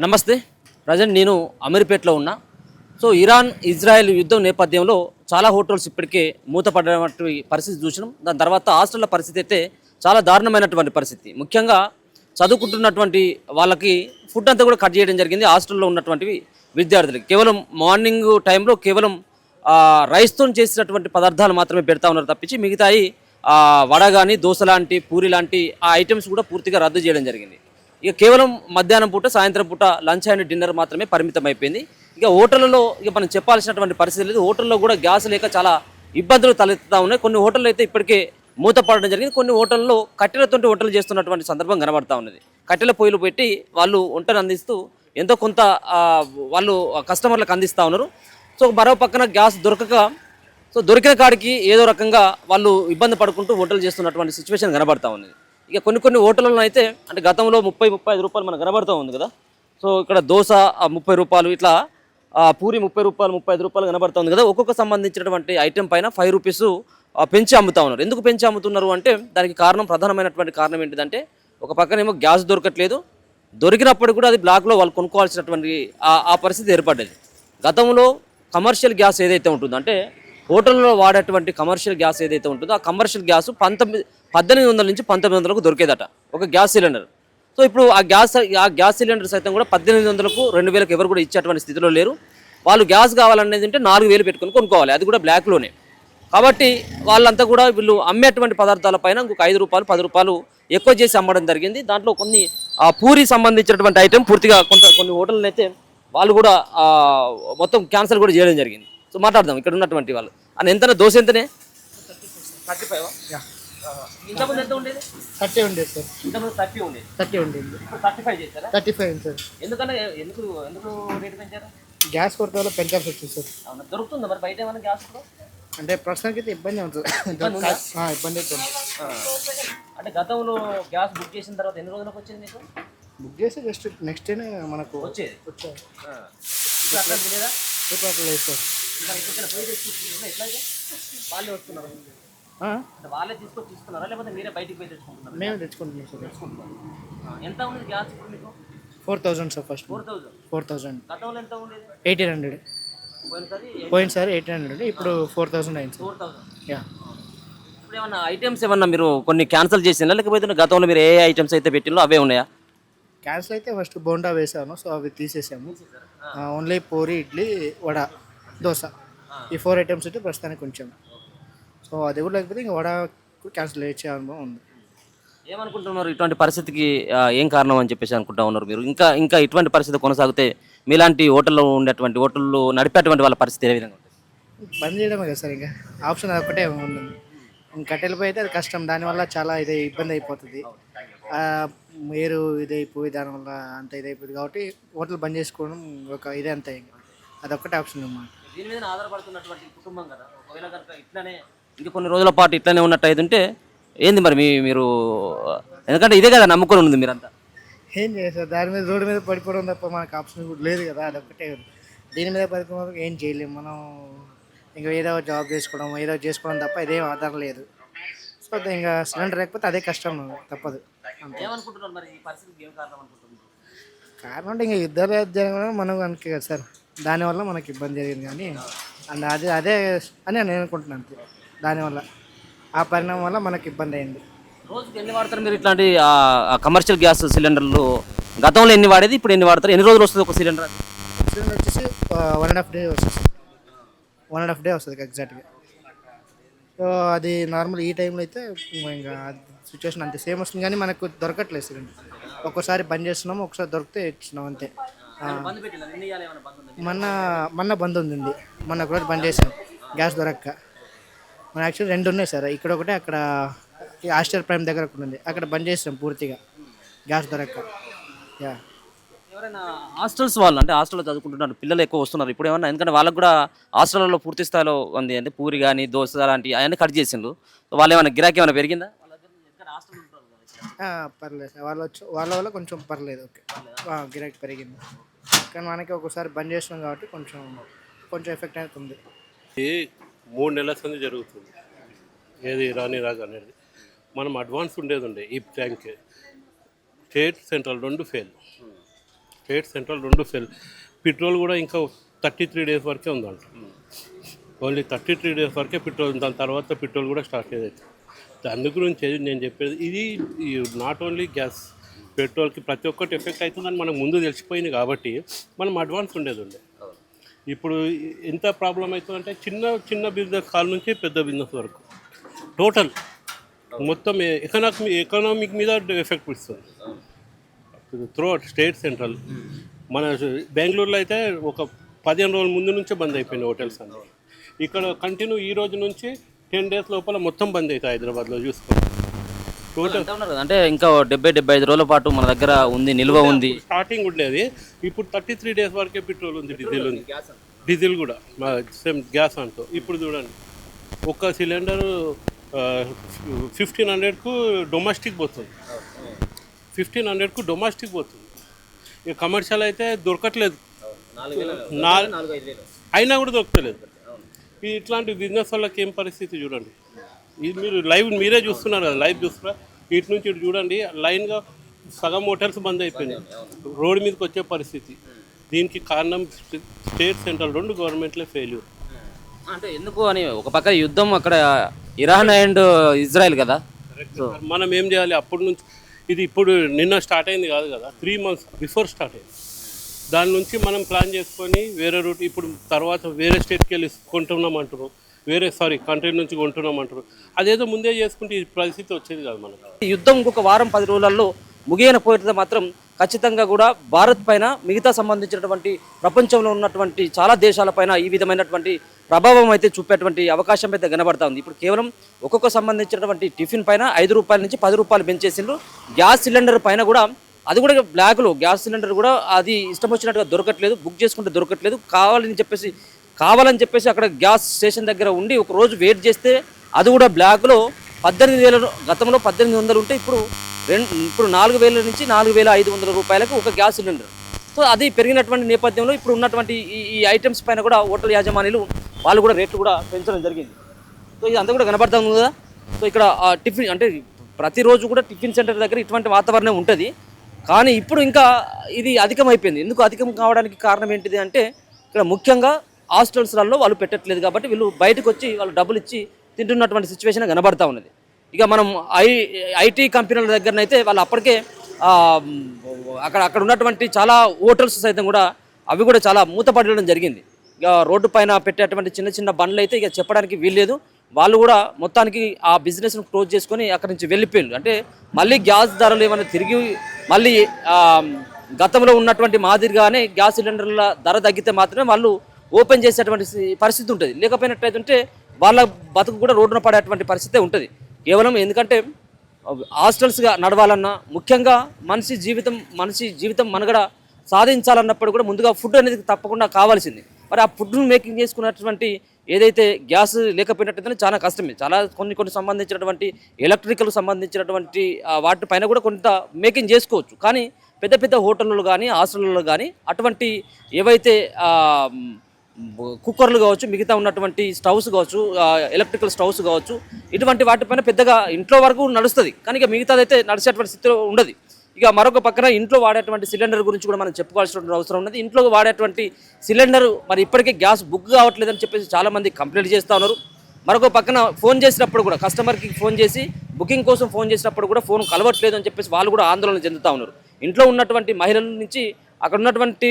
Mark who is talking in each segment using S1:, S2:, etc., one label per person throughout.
S1: నమస్తే. ప్రజెంట్ నేను అమీర్పేటలో ఉన్నా. సో ఇరాన్ ఇజ్రాయెల్ యుద్ధం నేపథ్యంలో చాలా హోటల్స్ ఇప్పటికే మూతపడినటువంటి పరిస్థితి చూసినాం. దాని తర్వాత హాస్టల్ల పరిస్థితి అయితే చాలా దారుణమైనటువంటి పరిస్థితి. ముఖ్యంగా చదువుకుంటున్నటువంటి వాళ్ళకి ఫుడ్ అంతా కూడా కట్ చేయడం జరిగింది. హాస్టల్లో ఉన్నటువంటి విద్యార్థులకి కేవలం మార్నింగ్ టైంలో కేవలం రైస్తో చేసినటువంటి పదార్థాలు మాత్రమే పెడతా ఉన్నారు తప్పించి మిగతాయి వడ కానీ దోశ లాంటి పూరి లాంటి ఆ ఐటమ్స్ కూడా పూర్తిగా రద్దు చేయడం జరిగింది. ఇక కేవలం మధ్యాహ్నం పూట సాయంత్రం పూట లంచ్ అండ్ డిన్నర్ మాత్రమే పరిమితం అయిపోయింది. ఇక హోటళ్ళలో ఇక మనం చెప్పాల్సినటువంటి పరిస్థితి లేదు. హోటల్లో కూడా గ్యాస్ లేక చాలా ఇబ్బందులు తలెత్తుతూ ఉన్నాయి. కొన్ని హోటళ్ళు అయితే ఇప్పటికే మూతపడడం జరిగింది. కొన్ని హోటల్లో కట్టెలతోటి వంటలు చేస్తున్నటువంటి సందర్భం కనబడతా ఉన్నది. కట్టెల పొయ్యిలు పెట్టి వాళ్ళు వంటలు అందిస్తూ ఎంతో కొంత వాళ్ళు కస్టమర్లకు అందిస్తూ ఉన్నారు. సో మరో పక్కన గ్యాస్ దొరకక దొరికిన కాడికి ఏదో రకంగా వాళ్ళు ఇబ్బంది పడుకుంటూ వంటలు చేస్తున్నటువంటి సిచ్యువేషన్ కనబడతా ఉన్నది. ఇక కొన్ని హోటళ్ళలో అయితే అంటే గతంలో 30-35 రూపాయలు మనకు కనబడుతూ ఉంది కదా. సో ఇక్కడ దోశ 30 రూపాయలు, ఇట్లా పూరి 30 రూపాయలు, 35 రూపాయలు కనబడుతూ ఉంది కదా. ఒక్కొక్క సంబంధించినటువంటి ఐటెం పైన 5 రూపీస్ పెంచి అమ్ముతా ఉన్నారు. ఎందుకు పెంచి అమ్ముతున్నారు అంటే దానికి ప్రధానమైనటువంటి కారణం ఏంటిదంటే ఒక పక్కనేమో గ్యాస్ దొరకట్లేదు, దొరికినప్పుడు కూడా అది బ్లాక్లో వాళ్ళు కొనుక్కోవాల్సినటువంటి ఆ పరిస్థితి ఏర్పడ్డది. గతంలో కమర్షియల్ గ్యాస్ ఏదైతే ఉంటుందో అంటే హోటల్లో వాడేటువంటి కమర్షియల్ గ్యాస్ ఏదైతే ఉంటుందో ఆ కమర్షియల్ గ్యాస్ 1800 నుంచి 1900కు దొరికేదట ఒక గ్యాస్ సిలిండర్. సో ఇప్పుడు ఆ గ్యాస్ సిలిండర్ సైతం కూడా 1800కు 2000కు ఎవరు కూడా ఇచ్చేటువంటి స్థితిలో లేరు. వాళ్ళు గ్యాస్ కావాలనేది అంటే 4000 పెట్టుకొని కొనుక్కోవాలి, అది కూడా బ్లాక్లోనే. కాబట్టి వాళ్ళంతా కూడా వీళ్ళు అమ్మేటువంటి పదార్థాల పైన ఇంకొక 5 రూపాయలు 10 రూపాయలు ఎక్కువ చేసి అమ్మడం జరిగింది. దాంట్లో కొన్ని పూరి సంబంధించినటువంటి ఐటెం పూర్తిగా కొన్ని హోటళ్ళు అయితే వాళ్ళు కూడా మొత్తం క్యాన్సిల్ కూడా చేయడం జరిగింది. సో మాట్లాడదాం ఇక్కడ ఉన్నటువంటి వాళ్ళు అని ఎంతనే దోశ ఎంతనే 35 ఇంతకుముందు ఎంత ఉండేది?
S2: 30 ఉండేది సార్.
S1: ఇంతకుముందు 30 ఉండేది.
S2: 30 ఉండేది.
S1: 35 చేశారా?
S2: 35 సార్.
S1: ఎందుకు రేటు పెంచారు?
S2: గ్యాస్ కొరత వల్ల పెంచాల్సి వచ్చింది సార్.
S1: అవునా, దొరుకుతుందా మరి బయట ఏమైనా గ్యాస్ కూడా?
S2: అంటే ప్రస్తుతానికి అయితే ఇబ్బంది ఉంటుంది. ఇబ్బంది అయితే ఉంది.
S1: అంటే గతంలో గ్యాస్ బుక్ చేసిన తర్వాత ఎన్ని రోజులకు వచ్చింది మీకు?
S2: బుక్ చేస్తే జస్ట్ నెక్స్ట్ డేనే మనకు
S1: వచ్చేది.
S2: వచ్చారు.
S1: ఇప్పుడు అట్లా లేదా?
S2: ఇప్పుడు అట్లా లేదు సార్.
S1: ఎట్లా వాళ్ళే వస్తున్నారు అంటే వాళ్ళే తీసుకొచ్చి ఇస్తున్నారా లేకపోతే మీరే బయటికి పోయి తెచ్చుకుంటున్నారా?
S2: మేము తెచ్చుకుంటున్నాం సార్.
S1: ఎంత ఉండేది గ్యాస్ ఇప్పుడు మీకు?
S2: 4000 సార్. ఫస్ట్
S1: 4000. గతంలో ఎంత ఉండేది?
S2: 1800. పోయినసారి 1800, ఇప్పుడు 4000 అయింది సార్. 4000. యా.
S1: ఇప్పుడు ఏమన్నా ఐటమ్స్ ఏమన్నా మీరు కొన్ని క్యాన్సిల్ చేసినా లేకపోతే గతంలో మీరు ఏ ఐటమ్స్ అయితే పెట్టినో అవే ఉన్నాయా?
S2: క్యాన్సిల్ అయితే ఫస్ట్ బోండా వేసాను, సో అవి తీసేసాము. ఓన్లీ పూరి, ఇడ్లీ, వడ, దోశ, ఈ 4 ఐటమ్స్ అయితే ప్రస్తుతానికి కొంచెం. సో అది కూడా లేకపోతే ఇంకా వడ క్యాన్సిల్ చేసే అనుభవం ఉంది.
S1: ఏమనుకుంటున్నారు ఇటువంటి పరిస్థితికి ఏం కారణం అని చెప్పేసి అనుకుంటా ఉన్నారు మీరు? ఇంకా ఇటువంటి పరిస్థితి కొనసాగితే మీలాంటి హోటల్లో నడిపేటువంటి వాళ్ళ పరిస్థితి ఏ విధంగా ఉంటుంది?
S2: బంద్ చేయడమే కదా సార్, ఇంకా ఆప్షన్ అది ఒకటే ఉంది. ఇంకా కట్టెలపై అయితే అది కష్టం, దానివల్ల చాలా ఇబ్బంది అయిపోతుంది. మీరు ఇదైపోయి దానివల్ల అంత ఇదైపోతుంది కాబట్టి హోటల్ బంద్ చేసుకోవడం ఒక ఇదే అంతా, ఇంకా అదొక్కటే ఆప్షన్ అన్నమాట.
S1: దీని మీద ఆధారపడుతున్నటువంటి కుటుంబం కదా, ఒకవేళ కనుక ఇట్లానే ఇంకా కొన్ని రోజుల పాటు ఇట్లానే ఉన్నట్టు అయితే ఏంది మరి మీరు? ఎందుకంటే ఇదే కదా నమ్ముకొని ఉంది మీరంతా.
S2: ఏం చేస్తారు, దాని మీద రోడ్డు మీద పడిపోవడం తప్ప మనకు ఆప్షన్ కూడా లేదు కదా, అదొక్కటే. దీని మీద పడిపోవడం ఏం చేయలేము మనం. ఇంకా ఏదో జాబ్ చేసుకోవడం తప్ప ఇదేం ఆధారం లేదు. సో ఇంకా సిలిండర్ లేకపోతే అదే కష్టం, తప్పదు.
S1: ఏమనుకుంటున్నారు మరి ఈ పరిస్థితికి ఏం కారణం అనుకుంటున్నారు?
S2: కారణం అంటే ఇంకా యుద్ధాలు జరగడం మనం అనుకే కదా సార్, దానివల్ల మనకి ఇబ్బంది జరిగింది. కానీ అదే అని నేను అనుకుంటున్నాను. అంతే, దానివల్ల ఆ పరిణామం వల్ల మనకి ఇబ్బంది అయింది.
S1: రోజుకి ఎన్ని వాడతారు మీరు ఇట్లాంటి కమర్షియల్ గ్యాస్ సిలిండర్లు? గతంలో ఎన్ని వాడేది, ఇప్పుడు ఎన్ని వాడతారు? ఎన్ని రోజులు వస్తుంది ఒక సిలిండర్?
S2: సిలిండర్ వచ్చేసి 1.5 డే వస్తుంది. 1.5 డే వస్తుంది ఎగ్జాక్ట్గా. సో అది నార్మల్ ఈ టైంలో అయితే ఇంకా సిచ్యువేషన్ అంతే సేమ్ వస్తుంది, కానీ మనకు దొరకట్లేదు సిలిండర్. ఒక్కోసారి బంద్ చేస్తున్నాము, ఒకసారి దొరికితే ఇచ్చినాం అంతే. మొన్న బంద్ ఉంది, మొన్న ఒకరోజు బంద్ చేసాం గ్యాస్ దొరక్క. మన యాక్చువల్లీ 2 ఉన్నాయి సార్, ఇక్కడ ఒకటే అక్కడ ఆస్టర్ ప్రైమ్ దగ్గర ఒకటి ఉంది, అక్కడ బంద్ చేసాం పూర్తిగా గ్యాస్ దొరక్క. యా.
S1: ఎవరైనా హాస్టల్స్ వాళ్ళు అంటే హాస్టల్లో చదువుకుంటున్నారు పిల్లలు ఎక్కువ వస్తున్నారు ఇప్పుడు ఏమన్నా? ఎందుకంటే వాళ్ళకు కూడా హాస్టల్లో పూర్తి స్థాయిలో ఉంది అంటే పూరి కానీ దోశ లాంటివి అవన్నీ కట్ చేసిండ్రు. వాళ్ళు ఏమైనా గిరాకీ ఏమైనా పెరిగిందా?
S2: పర్లేదు సార్, వాళ్ళ వల్ల కొంచెం పర్లేదు. ఓకే, గిరాకీ పెరిగింది. కానీ మనకి ఒకసారి బంద్ చేస్తున్నాం కాబట్టి కొంచెం ఎఫెక్ట్ అవుతుంది.
S3: 3 నెలల సంది జరుగుతుంది ఏది రాని రాజు అనేది. మనం అడ్వాన్స్ ఉండేది ఈ tank state central 2 fail. State central రెండు ఫెయిల్. పెట్రోల్ కూడా ఇంకా 33 డేస్ వరకే ఉందంట. ఓన్లీ 33 డేస్ వరకే పెట్రోల్, దాని తర్వాత పెట్రోల్ కూడా స్టార్ట్ అయ్యేది. అందు గురించి నేను చెప్పేది ఇది నాట్ ఓన్లీ గ్యాస్, పెట్రోల్కి ప్రతి ఒక్కటి ఎఫెక్ట్ అవుతుందని మనకు ముందు తెలిసిపోయింది కాబట్టి మనం అడ్వాన్స్ ఉండేది. ఇప్పుడు ఎంత ప్రాబ్లం అవుతుందంటే చిన్న చిన్న బిజినెస్ కాల్ నుంచి పెద్ద బిజినెస్ వరకు టోటల్ మొత్తం ఎకనామిక్ మీద ఎఫెక్ట్ ఇస్తుంది త్రూ అవుట్ స్టేట్ సెంట్రల్. మన బెంగళూరులో అయితే ఒక 15 రోజుల ముందు నుంచే బంద్ అయిపోయినాయి హోటల్స్ అన్నీ. ఇక్కడ కంటిన్యూ ఈ రోజు నుంచి 10 డేస్ లోపల మొత్తం బంద్ అవుతాయి హైదరాబాద్లో చూసుకోండి. టోటల్
S1: అంటే ఇంకా 70-75 రోజుల పాటు మన దగ్గర ఉంది, నిల్వ ఉంది.
S3: స్టార్టింగ్ ఉండేది, ఇప్పుడు 33 డేస్ వరకే పెట్రోల్ ఉంది, డీజిల్ ఉంది, డీజిల్ కూడా సేమ్ గ్యాస్ అంటూ. ఇప్పుడు చూడండి ఒక సిలిండర్ 1500కు డొమెస్టిక్ పోతుంది, 1500కు డొమెస్టిక్ పోతుంది. ఇక కమర్షియల్ అయితే దొరకట్లేదు, అయినా కూడా దొరకలేదు. ఇట్లాంటి బిజినెస్ వాళ్ళకి ఏం పరిస్థితి చూడండి. ఇది మీరు లైవ్ మీరే చూస్తున్నారు కదా, లైవ్ చూస్తున్నారు. ఇటు నుంచి ఇటు చూడండి లైన్గా సగం హోటల్స్ బంద్ అయిపోయినాయి, రోడ్డు మీదకి వచ్చే పరిస్థితి. దీనికి కారణం స్టేట్ సెంట్రల్ రెండు గవర్నమెంట్లే ఫెయిల్యూర్.
S1: అంటే ఎందుకు అని ఒక పక్క యుద్ధం అక్కడ ఇరాన్ అండ్ ఇజ్రాయెల్ కదా,
S3: మనం ఏం చేయాలి అప్పటి నుంచి? ఇది ఇప్పుడు నిన్న స్టార్ట్ అయింది కాదు కదా, 3 months బిఫోర్ స్టార్ట్ అయింది. దాని నుంచి మనం ప్లాన్ చేసుకొని వేరే రూట్, ఇప్పుడు తర్వాత వేరే స్టేట్కి వెళ్ళి కొంటున్నామంటారు, కంట్రీ నుంచి కొంటున్నామంటారు. అదేదో ముందే చేసుకుంటే ఈ పరిస్థితి వచ్చేది కాదు మనకు.
S1: యుద్ధం ఇంకొక వారం 10 రోజులలో ముగియకపోతే మాత్రం ఖచ్చితంగా కూడా భారత్ పైన మిగతా సంబంధించినటువంటి ప్రపంచంలో ఉన్నటువంటి చాలా దేశాలపైన ఈ విధమైనటువంటి ప్రభావం అయితే చూపేటువంటి అవకాశం అయితే కనబడతా ఉంది. ఇప్పుడు కేవలం ఒక్కొక్క సంబంధించినటువంటి టిఫిన్ పైన 5 రూపాయల నుంచి 10 రూపాయలు పెంచేసిండ్రు. గ్యాస్ సిలిండర్ పైన కూడా అది కూడా బ్లాక్లో గ్యాస్ సిలిండర్ కూడా అది ఇష్టం వచ్చినట్టుగా దొరకట్లేదు, బుక్ చేసుకుంటే దొరకట్లేదు. కావాలని చెప్పేసి అక్కడ గ్యాస్ స్టేషన్ దగ్గర ఉండి ఒక రోజు వెయిట్ చేస్తే అది కూడా బ్లాక్లో 18,000, గతంలో 1,800 ఉంటే ఇప్పుడు 4,000 నుంచి 4,500 రూపాయలకు ఒక గ్యాస్ సిలిండర్. సో అది పెరిగినటువంటి నేపథ్యంలో ఇప్పుడు ఉన్నటువంటి ఈ ఐటమ్స్ పైన కూడా హోటల్ యాజమాన్యాలు వాళ్ళు కూడా రేట్లు కూడా పెంచడం జరిగింది. సో ఇది అంతా కూడా కనబడుతుంది కదా. సో ఇక్కడ టిఫిన్ అంటే ప్రతిరోజు కూడా టిఫిన్ సెంటర్ దగ్గర ఇటువంటి వాతావరణం ఉంటుంది. కానీ ఇప్పుడు ఇంకా ఇది అధికమైపోయింది. ఎందుకు అధికం కావడానికి కారణం ఏంటిది అంటే ఇక్కడ ముఖ్యంగా హాస్టల్స్లలో వాళ్ళు పెట్టట్లేదు కాబట్టి వీళ్ళు బయటకు వచ్చి వాళ్ళు డబ్బులు ఇచ్చి తింటున్నటువంటి సిచ్యువేషన్ కనబడతా ఉన్నది. ఇక మనం ఐటీ కంపెనీల దగ్గరనైతే వాళ్ళు అప్పటికే అక్కడ ఉన్నటువంటి చాలా హోటల్స్ సైతం కూడా అవి కూడా చాలా మూతపడడం జరిగింది. ఇక రోడ్డు పైన పెట్టేటువంటి చిన్న చిన్న బండ్లు అయితే ఇక చెప్పడానికి వీల్లేదు. వాళ్ళు కూడా మొత్తానికి ఆ బిజినెస్ను క్లోజ్ చేసుకొని అక్కడి నుంచి వెళ్ళిపోయారు. అంటే మళ్ళీ గ్యాస్ ధరలు ఏమైనా తిరిగి మళ్ళీ గతంలో ఉన్నటువంటి మాదిరిగానే గ్యాస్ సిలిండర్ల ధర తగ్గితే మాత్రమే వాళ్ళు ఓపెన్ చేసేటువంటి పరిస్థితి ఉంటుంది. లేకపోయినట్లయితే వాళ్ళ బతుకు కూడా రోడ్డున పడేటువంటి పరిస్థితే ఉంటుంది. కేవలం ఎందుకంటే హాస్టల్స్గా నడవాలన్నా ముఖ్యంగా మనిషి జీవితం మనుగడ సాధించాలన్నప్పుడు కూడా ముందుగా ఫుడ్ అనేది తప్పకుండా కావాల్సింది. మరి ఆ ఫుడ్ను మేకింగ్ చేసుకున్నటువంటి ఏదైతే గ్యాస్ లేకపోయినట్టయితే చాలా కష్టమే. చాలా కొన్ని సంబంధించినటువంటి ఎలక్ట్రికల్ సంబంధించినటువంటి వాటిపైన కూడా కొంత మేకింగ్ చేసుకోవచ్చు. కానీ పెద్ద పెద్ద హోటళ్ళు కానీ హాస్టల్లో కానీ అటువంటి ఏవైతే కుక్కర్లు కావచ్చు, మిగతా ఉన్నటువంటి స్టవ్స్ కావచ్చు, ఎలక్ట్రికల్ స్టవ్స్ కావచ్చు, ఇటువంటి వాటిపైన పెద్దగా ఇంట్లో వరకు నడుస్తుంది. కానీ ఇక మిగతాదైతే నడిచేటువంటి స్థితిలో ఉండదు. ఇక మరొక పక్కన ఇంట్లో వాడేటువంటి సిలిండర్ గురించి కూడా మనం చెప్పుకోవాల్సిన అవసరం ఉన్నది. ఇంట్లో వాడేటువంటి సిలిండర్ మరి ఇప్పటికే గ్యాస్ బుక్ కావట్లేదని చెప్పేసి చాలామంది కంప్లైంట్ చేస్తూ ఉన్నారు. మరొక పక్కన ఫోన్ చేసినప్పుడు కూడా కస్టమర్కి ఫోన్ చేసి బుకింగ్ కోసం ఫోన్ చేసినప్పుడు కూడా ఫోన్ కలవట్లేదు అని చెప్పేసి వాళ్ళు కూడా ఆందోళన చెందుతూ ఉన్నారు. ఇంట్లో ఉన్నటువంటి మహిళల నుంచి అక్కడ ఉన్నటువంటి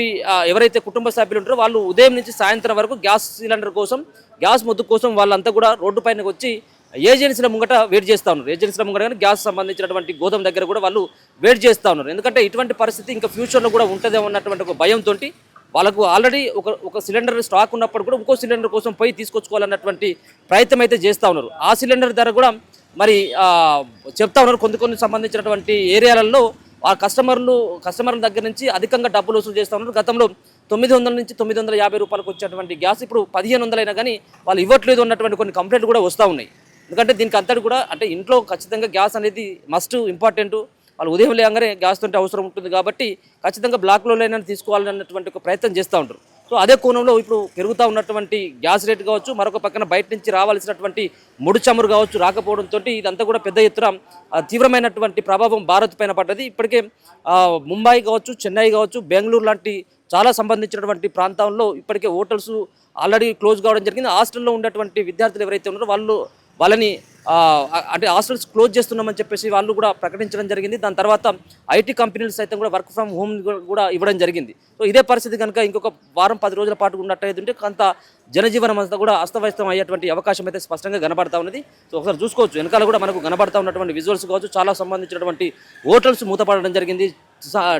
S1: ఎవరైతే కుటుంబ సభ్యులు ఉంటారో వాళ్ళు ఉదయం నుంచి సాయంత్రం వరకు గ్యాస్ సిలిండర్ కోసం, గ్యాస్ మొద్దు కోసం వాళ్ళంతా కూడా రోడ్డు పైనకి వచ్చి ఏజెన్సీల ముంగట వెయిట్ చేస్తూ ఉన్నారు. ఏజెన్సీల ముంగట కానీ గ్యాస్ సంబంధించినటువంటి గోదాం దగ్గర కూడా వాళ్ళు వెయిట్ చేస్తూ ఉన్నారు. ఎందుకంటే ఇటువంటి పరిస్థితి ఇంకా ఫ్యూచర్లో కూడా ఉంటుందేమో అన్నటువంటి ఒక భయంతో వాళ్ళకు ఆల్రెడీ ఒక సిలిండర్ స్టాక్ ఉన్నప్పుడు కూడా ఇంకో సిలిండర్ కోసం పోయి తీసుకొచ్చుకోవాలన్నటువంటి ప్రయత్నం అయితే చేస్తూ ఉన్నారు. ఆ సిలిండర్ ధర కూడా మరి చెప్తా ఉన్నారు. కొన్ని సంబంధించినటువంటి ఏరియాలలో ఆ కస్టమర్ల దగ్గర నుంచి అధికంగా డబ్బులు వసూలు చేస్తూ ఉన్నారు. గతంలో 900 నుంచి 950 రూపాయలకు వచ్చేటువంటి గ్యాస్ ఇప్పుడు 1500 అయినా కానీ వాళ్ళు ఇవ్వట్లేదు అన్నటువంటి కొన్ని కంప్లైంట్లు కూడా వస్తూ ఉన్నాయి. ఎందుకంటే దీనికి అంతటి కూడా అంటే ఇంట్లో ఖచ్చితంగా గ్యాస్ అనేది మస్ట్ ఇంపార్టెంట్. వాళ్ళు ఉదయం లేగానే గ్యాస్ తోటి అవసరం ఉంటుంది కాబట్టి ఖచ్చితంగా బ్లాక్లో అయినా తీసుకోవాలన్నటువంటి ఒక ప్రయత్నం చేస్తూ ఉంటారు. సో అదే కోణంలో ఇప్పుడు పెరుగుతూ ఉన్నటువంటి గ్యాస్ రేట్ కావచ్చు, మరొక పక్కన బయట నుంచి రావాల్సినటువంటి ముడి చమురు కావచ్చు రాకపోవడంతో ఇదంతా కూడా పెద్ద ఎత్తున తీవ్రమైనటువంటి ప్రభావం భారత్ పైన పడ్డది. ఇప్పటికే ముంబై కావచ్చు, చెన్నై కావచ్చు, బెంగళూరు లాంటి చాలా సంబంధించినటువంటి ప్రాంతాల్లో ఇప్పటికే హోటల్స్ ఆల్రెడీ క్లోజ్ కావడం జరిగింది. హాస్టల్లో ఉన్నటువంటి విద్యార్థులు ఎవరైతే ఉన్నారో వాళ్ళని అంటే హాస్టల్స్ క్లోజ్ చేస్తున్నామని చెప్పేసి వాళ్ళు కూడా ప్రకటించడం జరిగింది. దాని తర్వాత ఐటీ కంపెనీలు సైతం కూడా వర్క్ ఫ్రమ్ హోమ్ కూడా ఇవ్వడం జరిగింది. సో ఇదే పరిస్థితి కనుక ఇంకొక వారం 10 రోజుల పాటు ఉన్నట్టయితే కొంత జనజీవనం అంతా కూడా అస్తవ్యస్తం అయ్యేటువంటి అవకాశం అయితే స్పష్టంగా కనబడతా ఉన్నది. సో ఒకసారి చూసుకోవచ్చు, వెనకాల కూడా మనకు కనబడతా ఉన్నటువంటి విజువల్స్ కావచ్చు, చాలా సంబంధించినటువంటి హోటల్స్ మూతపడడం జరిగింది.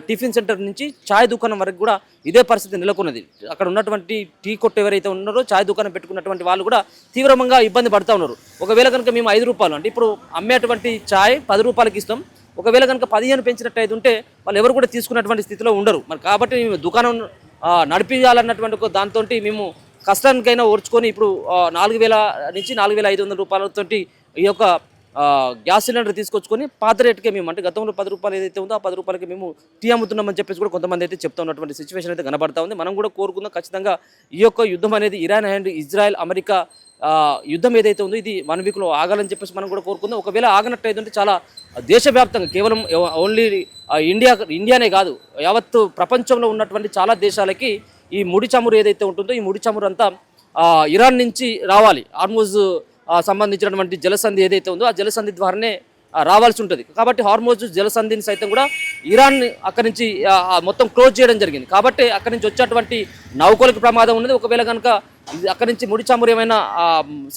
S1: టిఫిన్ సెంటర్ నుంచి ఛాయ్ దుకాణం వరకు కూడా ఇదే పరిస్థితి నెలకొన్నది. అక్కడ ఉన్నటువంటి టీ కొట్టు ఎవరైతే ఉన్నారో ఛాయ్ దుకాణం పెట్టుకున్నటువంటి వాళ్ళు కూడా తీవ్రంగా ఇబ్బంది పడుతూ ఉన్నారు. ఒకవేళ కనుక మేము 5 రూపాయలు అంటే ఇప్పుడు అమ్మేటువంటి ఛాయ్ 10 రూపాయలకి ఇస్తాం, ఒకవేళ కనుక 15 పెంచినట్టయితే ఉంటే వాళ్ళు ఎవరు కూడా తీసుకున్నటువంటి స్థితిలో ఉండరు. మరి కాబట్టి మేము దుకాణం నడిపించాలన్నటువంటి ఒక దాంతో మేము కష్టానికైనా ఓర్చుకొని ఇప్పుడు 4,000 నుంచి 4,500 రూపాయలతో ఈ యొక్క గ్యాస్ సిలిండర్ తీసుకొచ్చుకొని పాత రేటుకే మేము అంటే గతంలో 10 రూపాయలు ఏదైతే ఉందో ఆ 10 రూపాయలకి మేము టీ అమ్ముతున్నామని చెప్పేసి కూడా కొంతమంది అయితే చెప్తా ఉన్నటువంటి సిచ్యువేషన్ అయితే కనబడతా ఉంది. మనం కూడా కోరుకుందాం ఖచ్చితంగా ఈ యొక్క యుద్ధం అనేది ఇరాన్ అండ్ ఇజ్రాయెల్ అమెరికా యుద్ధం ఏదైతే ఉందో ఇది 1 వీక్లో ఆగాలని చెప్పేసి మనం కూడా కోరుకుందాం. ఒకవేళ ఆగనట్టయితే చాలా దేశవ్యాప్తంగా కేవలం ఓన్లీ ఇండియానే కాదు, యావత్తు ప్రపంచంలో ఉన్నటువంటి చాలా దేశాలకి ఈ ముడి చమురు ఏదైతే ఉంటుందో ఈ ముడి చమురు అంతా ఇరాన్ నుంచి రావాలి. హార్మోజ్ సంబంధించినటువంటి జలసంధి ఏదైతే ఉందో ఆ జలసంధి ద్వారానే రావాల్సి ఉంటుంది. కాబట్టి హార్మోజ్ జలసంధిని సైతం కూడా ఇరాన్ అక్కడి నుంచి మొత్తం క్లోజ్ చేయడం జరిగింది. కాబట్టి అక్కడి నుంచి వచ్చేటువంటి నౌకలకు ప్రమాదం ఉన్నది. ఒకవేళ కనుక అక్కడి నుంచి ముడి చమురు ఏమైనా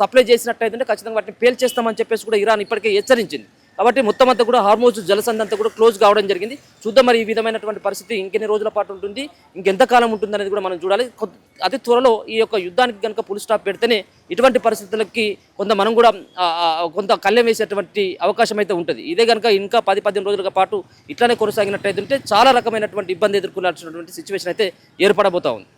S1: సప్లై చేసినట్టయితే ఖచ్చితంగా వాటిని పేల్చేస్తామని చెప్పేసి కూడా ఇరాన్ ఇప్పటికే హెచ్చరించింది. కాబట్టి మొత్తం అంతా కూడా హార్మోజ్ జలసంధి అంతా కూడా క్లోజ్ కావడం జరిగింది. చూద్దాం మరి ఈ విధమైనటువంటి పరిస్థితి ఇంకెన్ని రోజుల పాటు ఉంటుంది, ఇంకెంతకాలం ఉంటుంది అనేది కూడా మనం చూడాలి. అతి త్వరలో ఈ యొక్క యుద్ధానికి కనుక ఫుల్ స్టాప్ పెడితేనే ఇటువంటి పరిస్థితులకి మనం కూడా కొంత కళ్ళెం వేసేటువంటి అవకాశం అయితే ఉంటుంది. ఇదే కనుక ఇంకా 10-15 రోజుల పాటు ఇట్లానే కొనసాగినట్టయితే చాలా రకమైనటువంటి ఇబ్బంది ఎదుర్కొనాల్సినటువంటి సిచ్యువేషన్ అయితే ఏర్పడబోతా ఉంది.